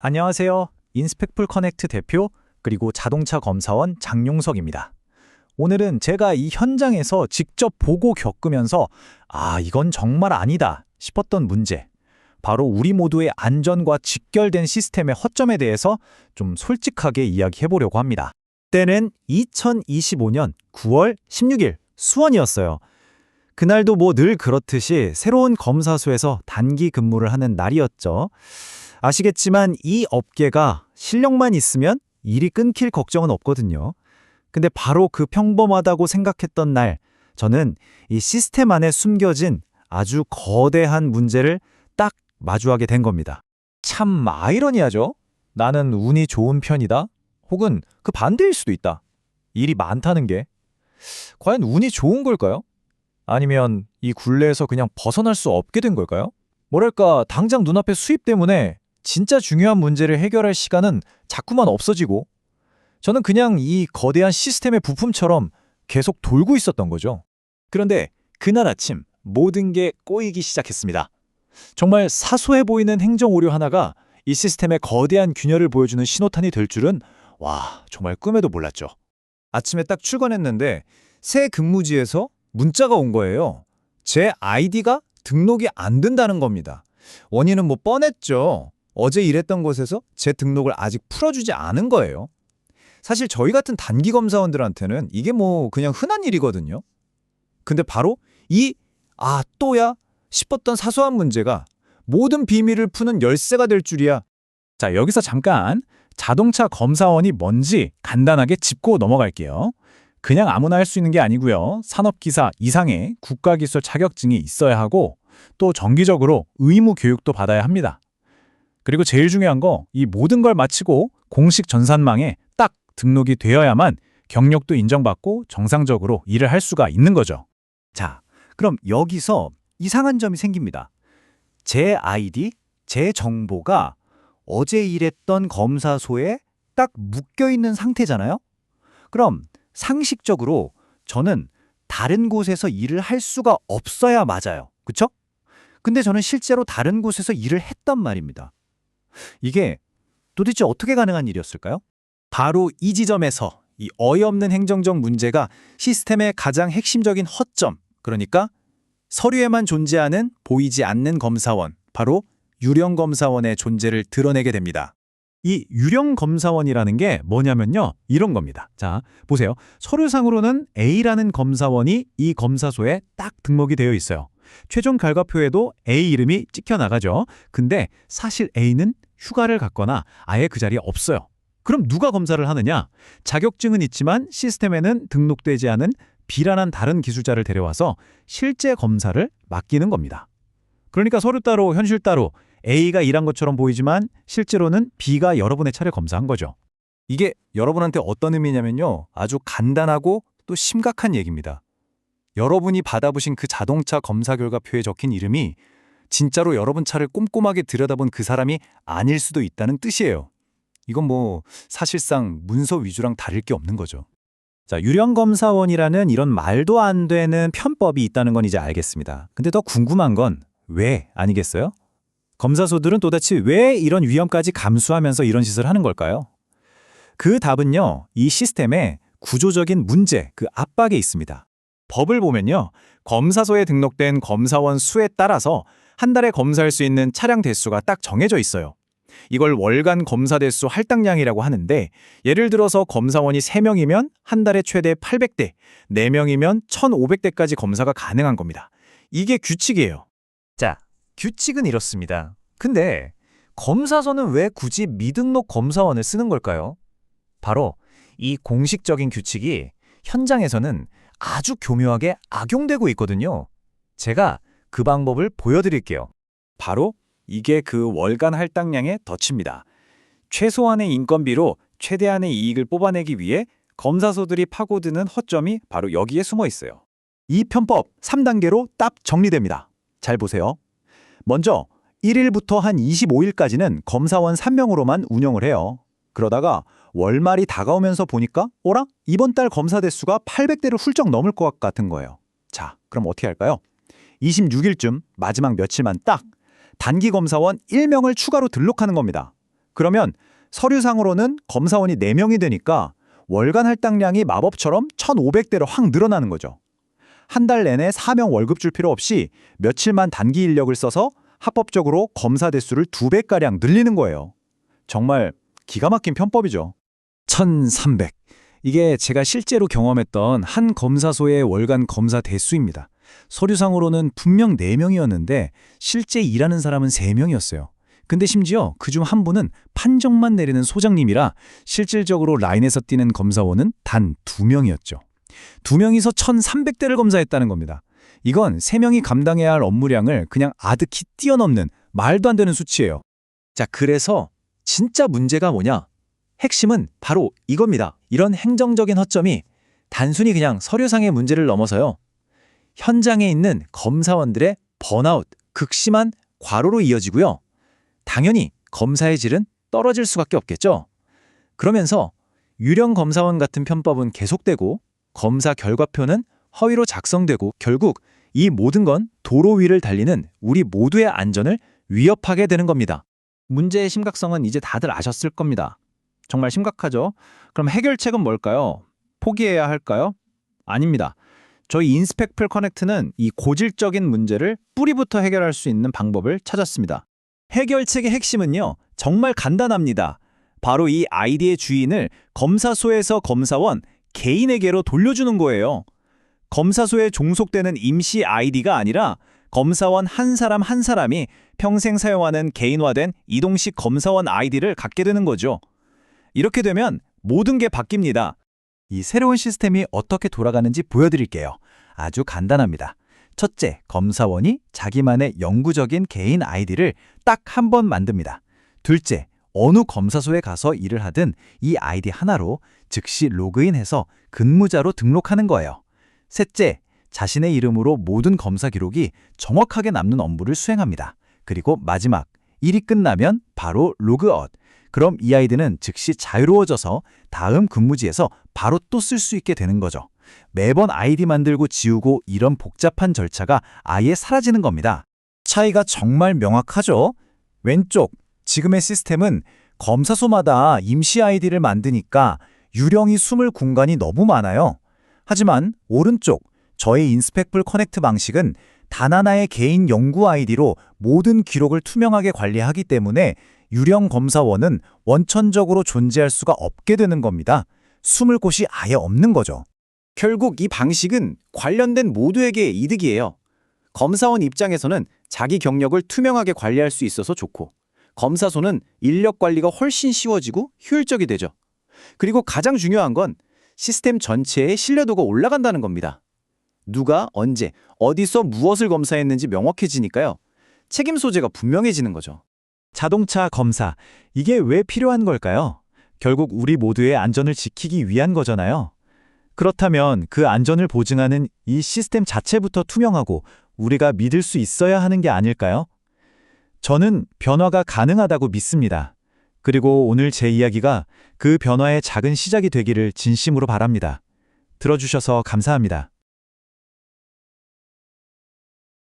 안녕하세요. 인스펙풀 커넥트 대표 그리고 자동차 검사원 장용석입니다. 오늘은 제가 이 현장에서 직접 보고 겪으면서 이건 정말 아니다 싶었던 문제, 바로 우리 모두의 안전과 직결된 시스템의 허점에 대해서 좀 솔직하게 이야기해 보려고 합니다. 때는 2025년 9월 16일 수원이었어요. 그날도 늘 그렇듯이 새로운 검사소에서 단기 근무를 하는 날이었죠. 아시겠지만 이 업계가 실력만 있으면 일이 끊길 걱정은 없거든요. 근데 바로 그 평범하다고 생각했던 날, 저는 이 시스템 안에 숨겨진 아주 거대한 문제를 딱 마주하게 된 겁니다. 참 아이러니하죠? 나는 운이 좋은 편이다? 혹은 그 반대일 수도 있다. 일이 많다는 게. 과연 운이 좋은 걸까요? 아니면 이 굴레에서 그냥 벗어날 수 없게 된 걸까요? 뭐랄까, 당장 눈앞의 수입 때문에 진짜 중요한 문제를 해결할 시간은 자꾸만 없어지고, 저는 그냥 이 거대한 시스템의 부품처럼 계속 돌고 있었던 거죠. 그런데 그날 아침 모든 게 꼬이기 시작했습니다. 정말 사소해 보이는 행정 오류 하나가 이 시스템의 거대한 균열을 보여주는 신호탄이 될 줄은 정말 꿈에도 몰랐죠. 아침에 딱 출근했는데 새 근무지에서 문자가 온 거예요. 제 아이디가 등록이 안 된다는 겁니다. 원인은 뻔했죠. 어제 일했던 곳에서 제 등록을 아직 풀어주지 않은 거예요. 사실 저희 같은 단기 검사원들한테는 이게 그냥 흔한 일이거든요. 근데 바로 또야 싶었던 사소한 문제가 모든 비밀을 푸는 열쇠가 될 줄이야. 자, 여기서 잠깐 자동차 검사원이 뭔지 간단하게 짚고 넘어갈게요. 그냥 아무나 할 수 있는 게 아니고요. 산업기사 이상의 국가기술 자격증이 있어야 하고, 또 정기적으로 의무 교육도 받아야 합니다. 그리고 제일 중요한 거, 이 모든 걸 마치고 공식 전산망에 딱 등록이 되어야만 경력도 인정받고 정상적으로 일을 할 수가 있는 거죠. 자, 그럼 여기서 이상한 점이 생깁니다. 제 아이디, 제 정보가 어제 일했던 검사소에 딱 묶여있는 상태잖아요? 그럼 상식적으로 저는 다른 곳에서 일을 할 수가 없어야 맞아요. 그쵸? 근데 저는 실제로 다른 곳에서 일을 했단 말입니다. 이게 도대체 어떻게 가능한 일이었을까요? 바로 이 지점에서 이 어이없는 행정적 문제가 시스템의 가장 핵심적인 허점, 그러니까 서류에만 존재하는 보이지 않는 검사원, 바로 유령 검사원의 존재를 드러내게 됩니다. 이 유령 검사원이라는 게 뭐냐면요, 이런 겁니다. 자, 보세요. 서류상으로는 A라는 검사원이 이 검사소에 딱 등록이 되어 있어요. 최종 결과표에도 A 이름이 찍혀 나가죠. 근데 사실 A는 휴가를 갔거나 아예 그 자리에 없어요. 그럼 누가 검사를 하느냐? 자격증은 있지만 시스템에는 등록되지 않은 B라는 다른 기술자를 데려와서 실제 검사를 맡기는 겁니다. 그러니까 서류 따로 현실 따로, A가 일한 것처럼 보이지만 실제로는 B가 여러분의 차를 검사한 거죠. 이게 여러분한테 어떤 의미냐면요, 아주 간단하고 또 심각한 얘기입니다. 여러분이 받아보신 그 자동차 검사 결과표에 적힌 이름이 진짜로 여러분 차를 꼼꼼하게 들여다본 그 사람이 아닐 수도 있다는 뜻이에요. 이건 사실상 문서 위주랑 다를 게 없는 거죠. 자, 유령검사원이라는 이런 말도 안 되는 편법이 있다는 건 이제 알겠습니다. 근데 더 궁금한 건 왜 아니겠어요? 검사소들은 도대체 왜 이런 위험까지 감수하면서 이런 짓을 하는 걸까요? 그 답은요, 이 시스템의 구조적인 문제, 그 압박에 있습니다. 법을 보면요, 검사소에 등록된 검사원 수에 따라서 한 달에 검사할 수 있는 차량 대수가 딱 정해져 있어요. 이걸 월간 검사 대수 할당량이라고 하는데, 예를 들어서 검사원이 3명이면 한 달에 최대 800대, 4명이면 1500대까지 검사가 가능한 겁니다. 이게 규칙이에요. 자, 규칙은 이렇습니다. 근데 검사소는 왜 굳이 미등록 검사원을 쓰는 걸까요? 바로 이 공식적인 규칙이 현장에서는 아주 교묘하게 악용되고 있거든요. 제가 그 방법을 보여드릴게요. 바로 이게 그 월간 할당량의 덫입니다. 최소한의 인건비로 최대한의 이익을 뽑아내기 위해 검사소들이 파고드는 허점이 바로 여기에 숨어 있어요. 이 편법 3단계로 딱 정리됩니다. 잘 보세요. 먼저 1일부터 한 25일까지는 검사원 3명으로만 운영을 해요. 그러다가 월말이 다가오면서 보니까 이번 달 검사 대수가 800대를 훌쩍 넘을 것 같은 거예요. 자, 그럼 어떻게 할까요? 26일쯤 마지막 며칠만 딱 단기 검사원 1명을 추가로 등록하는 겁니다. 그러면 서류상으로는 검사원이 4명이 되니까 월간 할당량이 마법처럼 1,500대로 확 늘어나는 거죠. 한 달 내내 사명 월급 줄 필요 없이 며칠만 단기 인력을 써서 합법적으로 검사 대수를 2배가량 늘리는 거예요. 정말 기가 막힌 편법이죠. 1,300. 이게 제가 실제로 경험했던 한 검사소의 월간 검사 대수입니다. 서류상으로는 분명 4명이었는데 실제 일하는 사람은 3명이었어요. 근데 심지어 그중 한 분은 판정만 내리는 소장님이라 실질적으로 라인에서 뛰는 검사원은 단 2명이었죠. 2명이서 1,300대를 검사했다는 겁니다. 이건 3명이 감당해야 할 업무량을 그냥 아득히 뛰어넘는 말도 안 되는 수치예요. 자, 그래서 진짜 문제가 뭐냐? 핵심은 바로 이겁니다. 이런 행정적인 허점이 단순히 그냥 서류상의 문제를 넘어서요. 현장에 있는 검사원들의 번아웃, 극심한 과로로 이어지고요. 당연히 검사의 질은 떨어질 수밖에 없겠죠. 그러면서 유령 검사원 같은 편법은 계속되고 검사 결과표는 허위로 작성되고 결국 이 모든 건 도로 위를 달리는 우리 모두의 안전을 위협하게 되는 겁니다. 문제의 심각성은 이제 다들 아셨을 겁니다. 정말 심각하죠? 그럼 해결책은 뭘까요? 포기해야 할까요? 아닙니다. 저희 인스펙플 커넥트는 이 고질적인 문제를 뿌리부터 해결할 수 있는 방법을 찾았습니다. 해결책의 핵심은요, 정말 간단합니다. 바로 이 아이디의 주인을 검사소에서 검사원 개인에게로 돌려주는 거예요. 검사소에 종속되는 임시 아이디가 아니라 검사원 한 사람 한 사람이 평생 사용하는 개인화된 이동식 검사원 아이디를 갖게 되는 거죠. 이렇게 되면 모든 게 바뀝니다. 이 새로운 시스템이 어떻게 돌아가는지 보여드릴게요. 아주 간단합니다. 첫째, 검사원이 자기만의 영구적인 개인 아이디를 딱 한 번 만듭니다. 둘째, 어느 검사소에 가서 일을 하든 이 아이디 하나로 즉시 로그인해서 근무자로 등록하는 거예요. 셋째, 자신의 이름으로 모든 검사 기록이 정확하게 남는 업무를 수행합니다. 그리고 마지막, 일이 끝나면 바로 로그아웃. 그럼 이 아이디는 즉시 자유로워져서 다음 근무지에서 바로 또 쓸 수 있게 되는 거죠. 매번 아이디 만들고 지우고 이런 복잡한 절차가 아예 사라지는 겁니다. 차이가 정말 명확하죠? 왼쪽, 지금의 시스템은 검사소마다 임시 아이디를 만드니까 유령이 숨을 공간이 너무 많아요. 하지만 오른쪽, 저희 인스펙플 커넥트 방식은 단 하나의 개인 연구 아이디로 모든 기록을 투명하게 관리하기 때문에 유령 검사원은 원천적으로 존재할 수가 없게 되는 겁니다. 숨을 곳이 아예 없는 거죠. 결국 이 방식은 관련된 모두에게 이득이에요. 검사원 입장에서는 자기 경력을 투명하게 관리할 수 있어서 좋고, 검사소는 인력 관리가 훨씬 쉬워지고 효율적이 되죠. 그리고 가장 중요한 건 시스템 전체의 신뢰도가 올라간다는 겁니다. 누가 언제 어디서 무엇을 검사했는지 명확해지니까요. 책임 소재가 분명해지는 거죠. 자동차 검사, 이게 왜 필요한 걸까요? 결국 우리 모두의 안전을 지키기 위한 거잖아요. 그렇다면 그 안전을 보증하는 이 시스템 자체부터 투명하고 우리가 믿을 수 있어야 하는 게 아닐까요? 저는 변화가 가능하다고 믿습니다. 그리고 오늘 제 이야기가 그 변화의 작은 시작이 되기를 진심으로 바랍니다. 들어주셔서 감사합니다.